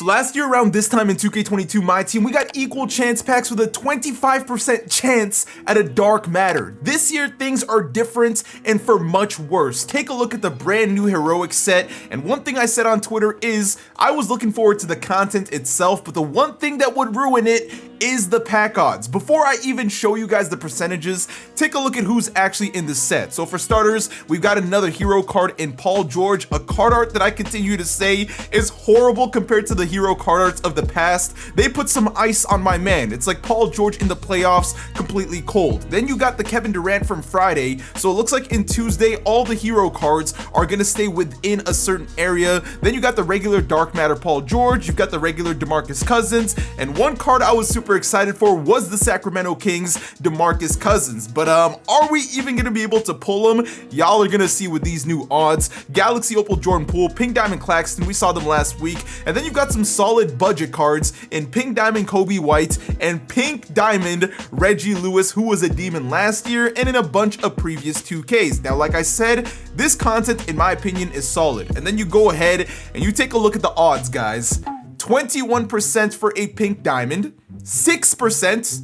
So last year around this time in 2K22, my team, we got equal chance packs with a 25% chance at a dark matter. This year, things are different and for much worse. Take a look at the brand new heroic set, and one thing I said on Twitter is I was looking forward to the content itself, but the one thing that would ruin it is the pack odds. Before I even show you guys the percentages, take a look at who's actually in the set. So for starters, we've got another hero card in Paul George, a card art that I continue to say is horrible compared to the hero card arts of the past. They put some ice on my man. It's like Paul George in the playoffs, completely cold. Then you got the Kevin Durant from Friday, so it looks like in Tuesday, all the hero cards are gonna stay within a certain area. Then you got the regular Dark Matter Paul George, you've got the regular DeMarcus Cousins, and one card I was super excited for was the Sacramento Kings DeMarcus Cousins. But are we even gonna be able to pull them? Y'all are gonna see with these new odds. Galaxy Opal Jordan Poole, Pink Diamond Claxton, we saw them last week, and then you've got some solid budget cards in Pink Diamond Kobe White and Pink Diamond Reggie Lewis, who was a demon last year, and in a bunch of previous 2Ks. Now, like I said, this content in my opinion is solid. And then you go ahead and you take a look at the odds, guys. 21% for a Pink Diamond, 6%,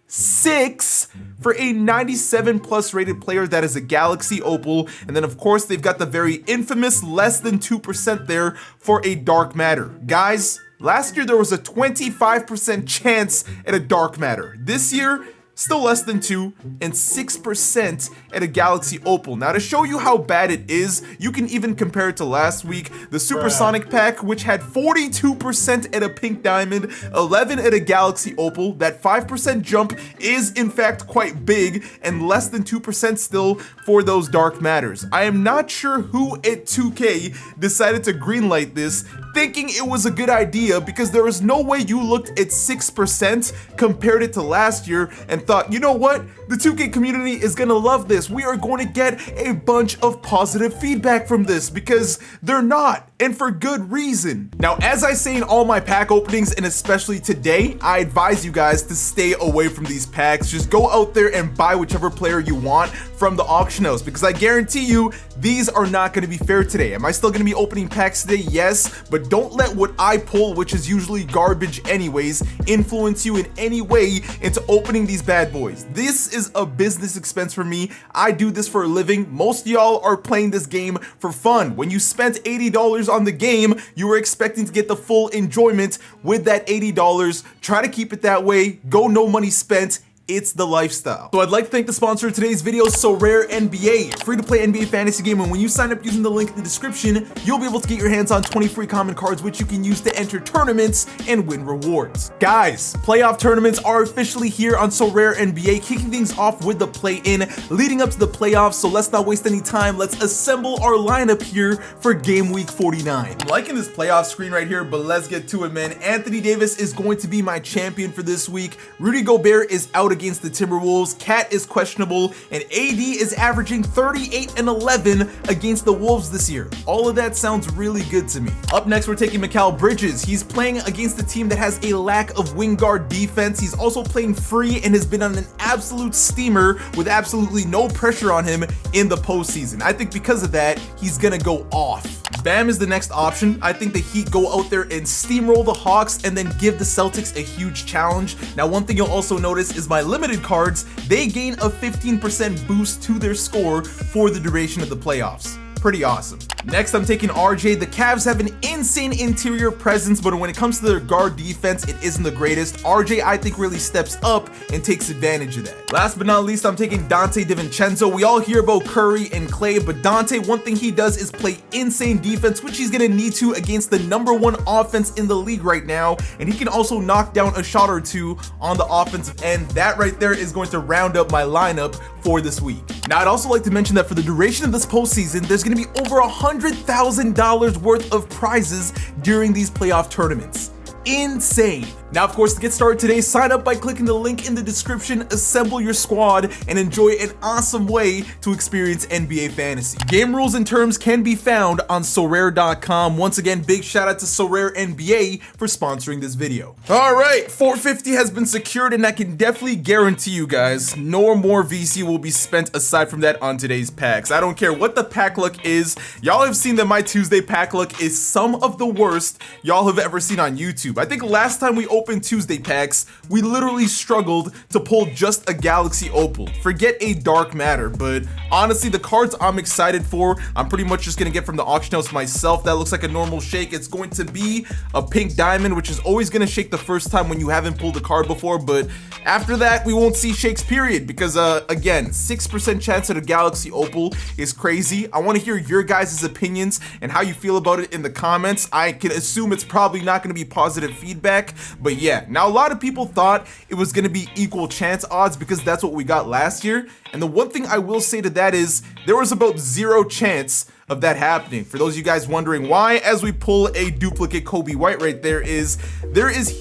6 for a 97 plus rated player that is a Galaxy Opal, and then of course they've got the very infamous less than 2% there for a Dark Matter. Guys, last year there was a 25% chance at a Dark Matter. This year, still less than 2 and 6% at a Galaxy Opal. Now to show you how bad it is, you can even compare it to last week, the Supersonic pack, which had 42% at a Pink Diamond, 11 at a Galaxy Opal. That 5% jump is in fact quite big, and less than 2% still for those Dark Matters. I am not sure who at 2K decided to greenlight this, thinking it was a good idea, because there is no way you looked at 6%, compared it to last year, and thought, you know what? The 2K community is gonna love this. We are going to get a bunch of positive feedback from this, because they're not, and for good reason. Now, as I say in all my pack openings, and especially today, I advise you guys to stay away from these packs. Just go out there and buy whichever player you want from the auction house, because I guarantee you, these are not gonna be fair today. Am I still gonna be opening packs today? Yes, but don't let what I pull, which is usually garbage anyways, influence you in any way into opening these bad boys. This is a business expense for me. I do this for a living. Most of y'all are playing this game for fun. When you spent $80 on the game, you were expecting to get the full enjoyment with that $80. Try to keep it that way. Go no money spent. It's the lifestyle. So I'd like to thank the sponsor of today's video, SoRareNBA, free to play NBA fantasy game, and when you sign up using the link in the description, you'll be able to get your hands on 20 free common cards, which you can use to enter tournaments and win rewards. Guys, playoff tournaments are officially here on SoRareNBA, kicking things off with the play-in, leading up to the playoffs, so let's not waste any time. Let's assemble our lineup here for game week 49. I'm liking this playoff screen right here, but let's get to it, man. Anthony Davis is going to be my champion for this week. Rudy Gobert is out against the Timberwolves, Cat is questionable, and AD is averaging 38 and 11 against the Wolves this year. All of that sounds really good to me. Up next, we're taking Mikal Bridges. He's playing against a team that has a lack of wing guard defense. He's also playing free and has been on an absolute steamer with absolutely no pressure on him in the postseason. I think because of that, he's gonna go off. Bam is the next option. I think the Heat go out there and steamroll the Hawks and then give the Celtics a huge challenge. Now, one thing you'll also notice is my limited cards, they gain a 15% boost to their score for the duration of the playoffs. Pretty awesome. Next, I'm taking RJ. The Cavs have an insane interior presence, but when it comes to their guard defense, it isn't the greatest. RJ, I think, really steps up and takes advantage of that. Last but not least, I'm taking Dante DiVincenzo. We all hear about Curry and Clay, but Dante, one thing he does is play insane defense, which he's gonna need to against the #1 offense in the league right now, and he can also knock down a shot or two on the offensive end. That right there is going to round up my lineup for this week. Now, I'd also like to mention that for the duration of this postseason, there's gonna be over $100,000 worth of prizes during these playoff tournaments. insane. Now, of course, to get started today, sign up by clicking the link in the description, assemble your squad, and enjoy an awesome way to experience NBA fantasy. Game rules and terms can be found on Sorare.com. Once again, big shout out to Sorare NBA for sponsoring this video. All right, 450 has been secured, and I can definitely guarantee you guys, no more VC will be spent aside from that on today's packs. I don't care what the pack luck is. Y'all have seen that my Tuesday pack luck is some of the worst y'all have ever seen on YouTube. I think last time we opened Tuesday packs, we literally struggled to pull just a Galaxy Opal. Forget a Dark Matter, but honestly, the cards I'm excited for, I'm pretty much just gonna get from the auction house myself. That looks like a normal shake. It's going to be a pink diamond, which is always gonna shake the first time when you haven't pulled a card before, but after that, we won't see shakes, period, because again, 6% chance at a Galaxy Opal is crazy. I want to hear your guys' opinions and how you feel about it in the comments. I can assume it's probably not going to be positive feedback, but yeah. Now, a lot of people thought it was going to be equal chance odds because that's what we got last year, and the one thing I will say to that is there was about 0 chance of that happening. For those of you guys wondering why, as we pull a duplicate Kobe White right there is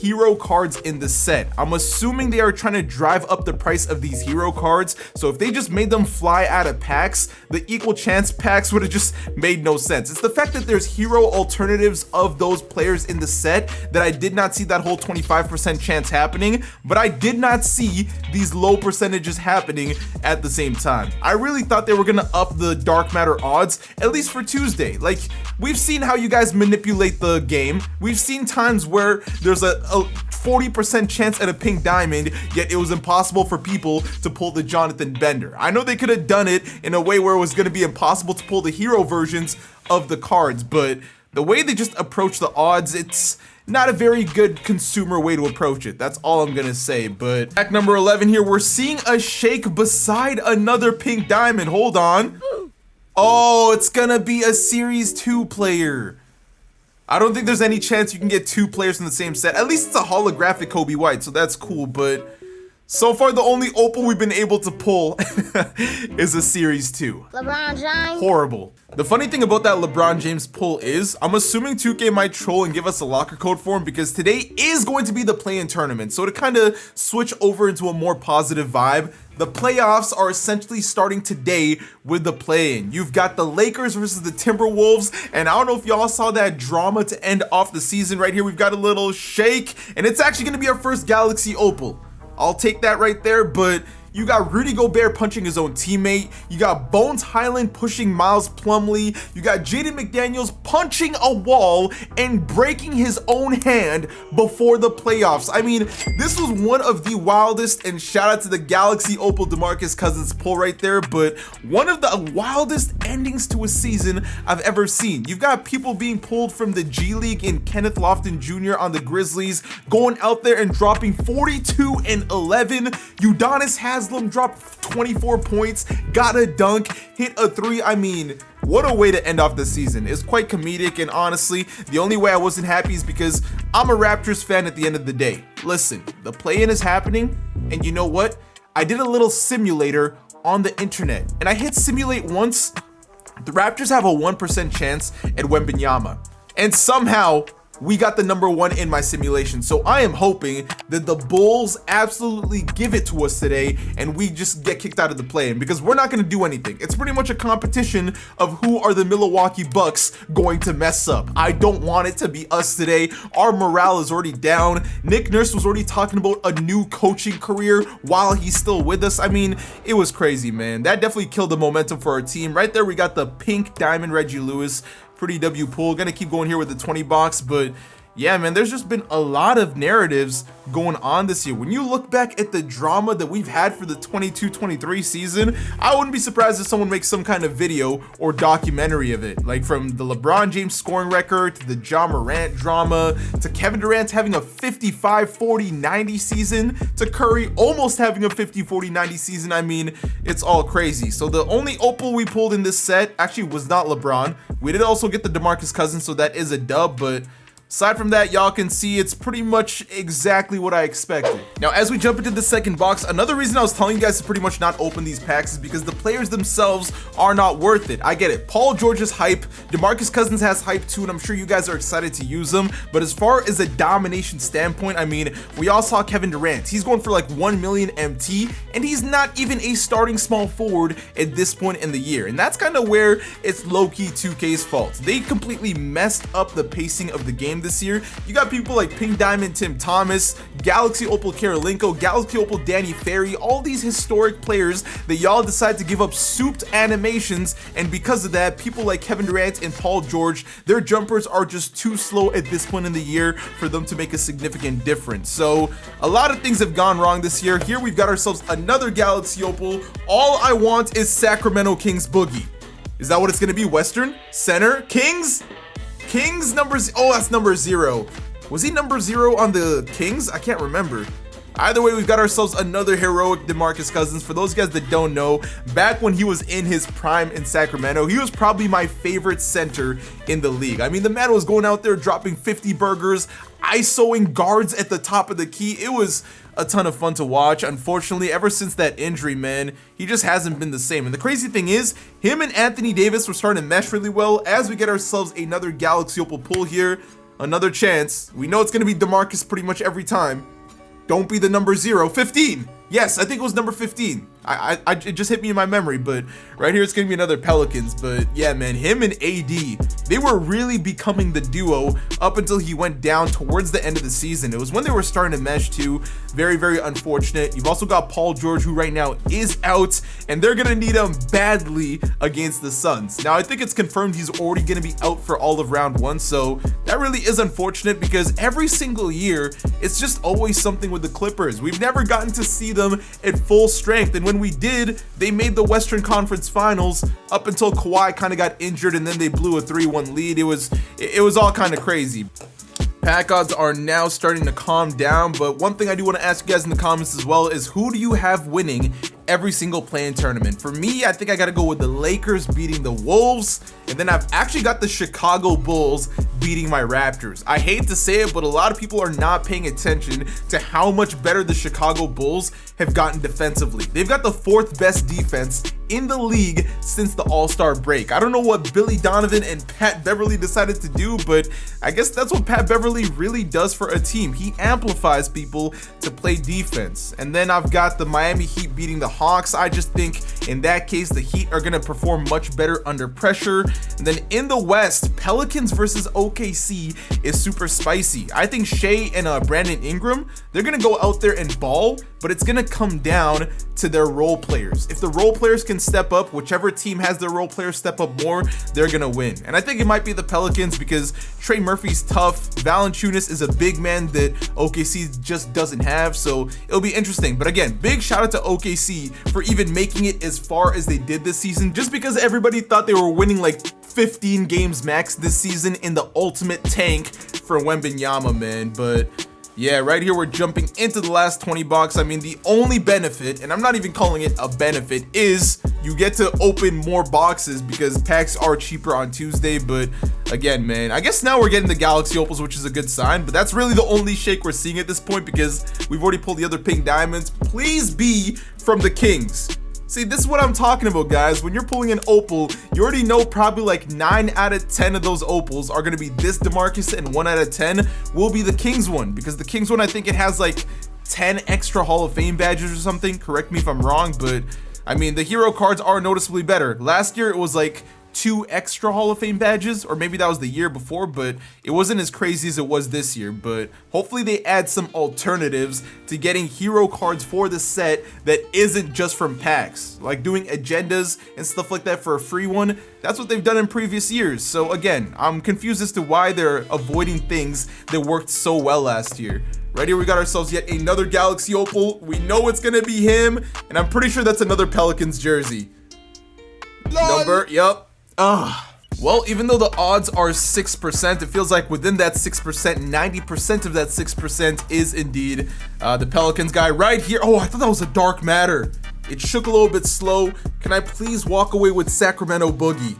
hero cards in the set. I'm assuming they are trying to drive up the price of these hero cards, so if they just made them fly out of packs, the equal chance packs would have just made no sense. It's the fact that there's hero alternatives of those players in the set that I did not see that whole 25% chance happening, but I did not see these low percentages happening at the same time. I really thought they were gonna up the Dark Matter odds, at least for Tuesday. Like, we've seen how you guys manipulate the game. We've seen times where there's a 40% chance at a pink diamond, yet it was impossible for people to pull the Jonathan Bender. I know they could have done it in a way where it was going to be impossible to pull the hero versions of the cards, but the way they just approach the odds, it's not a very good consumer way to approach it. That's all I'm gonna say. But pack number 11 here, we're seeing a shake beside another pink diamond. Hold on. Oh, it's gonna be a Series 2 player. I don't think there's any chance you can get 2 players in the same set. At least it's a holographic Kobe White, so that's cool, but so far the only Opal we've been able to pull is a Series 2. LeBron James. Horrible. The funny thing about that LeBron James pull is, I'm assuming 2K might troll and give us a locker code for him because today is going to be the play-in tournament. So to kind of switch over into a more positive vibe, the playoffs are essentially starting today with the play-in. You've got the Lakers versus the Timberwolves, and I don't know if y'all saw that drama to end off the season right here. We've got a little shake, and it's actually gonna be our first Galaxy Opal. I'll take that right there, but you got Rudy Gobert punching his own teammate. You got Bones Highland pushing Miles Plumlee. You got Jaden McDaniels punching a wall and breaking his own hand before the playoffs. I mean, this was one of the wildest, and shout out to the Galaxy Opal DeMarcus Cousins pull right there, but one of the wildest endings to a season I've ever seen. You've got people being pulled from the G League in Kenneth Lofton Jr. on the Grizzlies, going out there and dropping 42 and 11. Udonis Haslam dropped 24 points, got a dunk, hit a 3. I mean, what a way to end off the season. It's quite comedic, and honestly, the only way I wasn't happy is because I'm a Raptors fan at the end of the day. Listen, the play-in is happening, and you know what? I did a little simulator on the internet, and I hit simulate once. The Raptors have a 1% chance at Wembanyama, and somehow we got the number 1 in my simulation. So I am hoping that the Bulls absolutely give it to us today and we just get kicked out of the play-in, because we're not going to do anything. It's pretty much a competition of who are the Milwaukee Bucks going to mess up. I don't want it to be us today. Our morale is already down. Nick Nurse was already talking about a new coaching career while he's still with us. I mean, it was crazy, man. That definitely killed the momentum for our team. Right there, we got the pink diamond Reggie Lewis. Pretty W pool. Gonna keep going here with the 20 box, but yeah, man, there's just been a lot of narratives going on this year. When you look back at the drama that we've had for the 22-23 season, I wouldn't be surprised if someone makes some kind of video or documentary of it. Like from the LeBron James scoring record, to the Ja Morant drama, to Kevin Durant having a 55-40-90 season, to Curry almost having a 50-40-90 season. I mean, it's all crazy. So the only Opal we pulled in this set actually was not LeBron. We did also get the DeMarcus Cousins, so that is a dub, but Aside from that, y'all can see it's pretty much exactly what I expected. Now, as we jump into the second box, another reason I was telling you guys to pretty much not open these packs is because the players themselves are not worth it. I get it. Paul George is hype. DeMarcus Cousins has hype too, and I'm sure you guys are excited to use them. But as far as a domination standpoint, I mean, we all saw Kevin Durant. He's going for like 1 million MT, and he's not even a starting small forward at this point in the year. And that's kind of where it's low-key 2K's fault. They completely messed up the pacing of the game this year. You got people like Pink Diamond Tim Thomas, Galaxy Opal Karolinko, Galaxy Opal Danny Ferry, all these historic players that y'all decide to give up souped animations, and because of that, people like Kevin Durant and Paul George, their jumpers are just too slow at this point in the year for them to make a significant difference. So a lot of things have gone wrong this year. Here we've got ourselves another Galaxy Opal. All I want is Sacramento Kings Boogie. Is that what it's gonna be? Western? Center? Kings? Kings numbers, oh, that's number 0. Was he number 0 on the Kings? I can't remember. Either way, we've got ourselves another heroic DeMarcus Cousins. For those guys that don't know, back when he was in his prime in Sacramento, he was probably my favorite center in the league. I mean, the man was going out there dropping 50 burgers, ISOing guards at the top of the key. It was a ton of fun to watch. Unfortunately, ever since that injury, man, he just hasn't been the same. And the crazy thing is, him and Anthony Davis were starting to mesh really well. As we get ourselves another Galaxy Opal pull here, another chance. We know it's going to be DeMarcus pretty much every time. Don't be the number 0. 15. Yes, I think it was number 15. It just hit me in my memory, but right here it's gonna be another Pelicans. But yeah, man, him and AD, they were really becoming the duo up until he went down towards the end of the season. It was when they were starting to mesh too. Very, very unfortunate. You've also got Paul George, who right now is out, and they're gonna need him badly against the Suns. Now, I think it's confirmed he's already gonna be out for all of round 1, so that really is unfortunate because every single year, it's just always something with the Clippers. We've never gotten to see them at full strength, and when we did, they made the Western Conference Finals up until Kawhi kind of got injured, and then they blew a 3-1 lead. It was all kind of crazy. Pack odds are now starting to calm down, but one thing I do want to ask you guys in the comments as well is, who do you have winning every single play-in tournament? For me, I think I got to go with the Lakers beating the Wolves, and then I've actually got the Chicago Bulls beating my Raptors. I hate to say it, but a lot of people are not paying attention to how much better the Chicago Bulls have gotten defensively. They've got the 4th best defense in the league since the All-Star break. I don't know what Billy Donovan and Pat Beverly decided to do, but I guess that's what Pat Beverly really does for a team. He amplifies people to play defense. And then I've got the Miami Heat beating the Hawks. I just think in that case, the Heat are gonna perform much better under pressure. And then in the West, Pelicans versus OKC is super spicy. I think Shea and Brandon Ingram, they're gonna go out there and ball, but it's gonna come down to their role players. If the role players can step up, whichever team has their role players step up more, they're gonna win. And I think it might be the Pelicans because Trey Murphy's tough. Valanciunas is a big man that OKC just doesn't have, so it'll be interesting. But again, big shout out to OKC for even making it as far as they did this season, just because everybody thought they were winning like 15 games max this season in the ultimate tank for Wembanyama, man. But yeah, right here we're jumping into the last 20 bucks. I mean, the only benefit, and I'm not even calling it a benefit, is you get to open more boxes because packs are cheaper on Tuesday. But again, man, I guess now we're getting the Galaxy Opals, which is a good sign, but that's really the only shake we're seeing at this point because we've already pulled the other pink diamonds. Please be from the Kings. See, this is what I'm talking about, guys. When you're pulling an opal, you already know probably like 9 out of 10 of those opals are going to be this DeMarcus, and 1 out of 10 will be the Kings one, because the Kings one, I think it has like 10 extra Hall of Fame badges or something. Correct me if I'm wrong, but I mean, the hero cards are noticeably better. Last year, it was like 2 extra Hall of Fame badges, or maybe that was the year before, but it wasn't as crazy as it was this year. But hopefully they add some alternatives to getting hero cards for the set that isn't just from packs, like doing agendas and stuff like that for a free one. That's what they've done in previous years. So again, I'm confused as to why they're avoiding things that worked so well last year. Right here, we got ourselves yet another Galaxy Opal. We know it's gonna be him, and I'm pretty sure that's another Pelicans jersey. Number, yup. Well, even though the odds are 6%, it feels like within that 6%, 90% of that 6% is indeed the Pelicans guy right here. Oh, I thought that was a dark matter. It shook a little bit slow. Can I please walk away with Sacramento Boogie?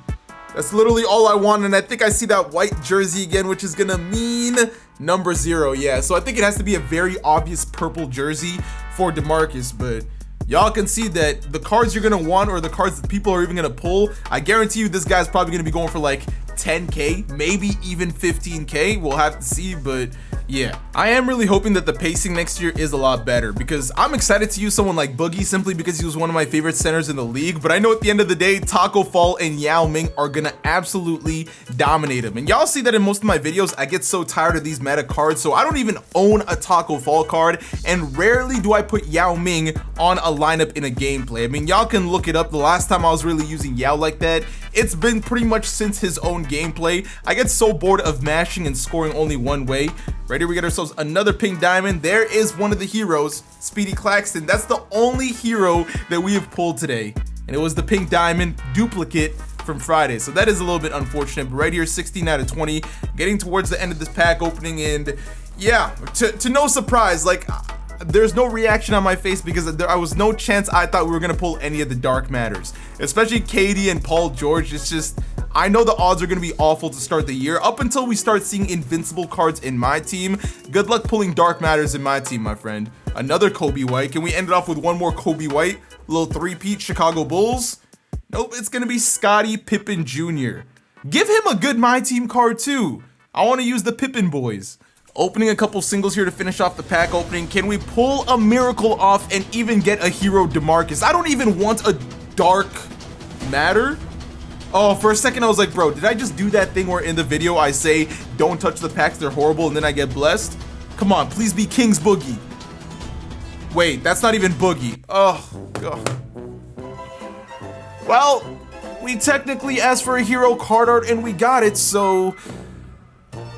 That's literally all I want, and I think I see that white jersey again, which is gonna mean number 0. Yeah, so I think it has to be a very obvious purple jersey for DeMarcus, but y'all can see that the cards you're gonna want, or the cards that people are even gonna pull, I guarantee you this guy's probably gonna be going for like 10K, maybe even 15K. We'll have to see, but yeah, I am really hoping that the pacing next year is a lot better, because I'm excited to use someone like Boogie simply because he was one of my favorite centers in the league. But I know at the end of the day, Taco Fall and Yao Ming are gonna absolutely dominate him. And y'all see that in most of my videos, I get so tired of these meta cards, so I don't even own a Taco Fall card, and rarely do I put Yao Ming on a lineup in a gameplay. I mean, y'all can look it up. The last time I was really using Yao like that, it's been pretty much since his own gameplay. I get so bored of mashing and scoring only one way. Right here, we get ourselves another pink diamond. There is one of the heroes, Speedy Claxton. That's the only hero that we have pulled today, and it was the pink diamond duplicate from Friday. So that is a little bit unfortunate, but right here, 16 out of 20, getting towards the end of this pack opening, and yeah, to no surprise, like, there's no reaction on my face because there was no chance I thought we were gonna pull any of the dark matters, especially Katie and Paul George. It's just, I know the odds are gonna be awful to start the year up until we start seeing invincible cards in my team. Good luck pulling dark matters in my team, my friend. Another Kobe White. Can we end it off with one more Kobe White? Little three-peat Chicago Bulls? Nope, it's gonna be Scottie Pippen Jr. Give him a good my team card too. I wanna use the Pippen boys. Opening a couple singles here to finish off the pack opening. Can we pull a miracle off and even get a hero DeMarcus? I don't even want a dark matter. Oh, for a second I was like, bro, did I just do that thing where in the video I say, don't touch the packs, they're horrible, and then I get blessed? Come on, please be King's Boogie. Wait, that's not even Boogie. Oh, God. Well, we technically asked for a hero card art and we got it, so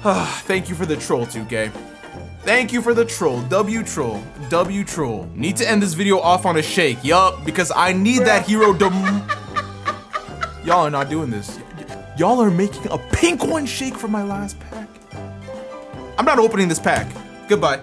thank you for the troll, 2K. Thank you for the troll. W troll. W troll. Need to end this video off on a shake. Yup, because I need that hero Y'all are not doing this. Y'all are making a pink one shake for my last pack. I'm not opening this pack. Goodbye.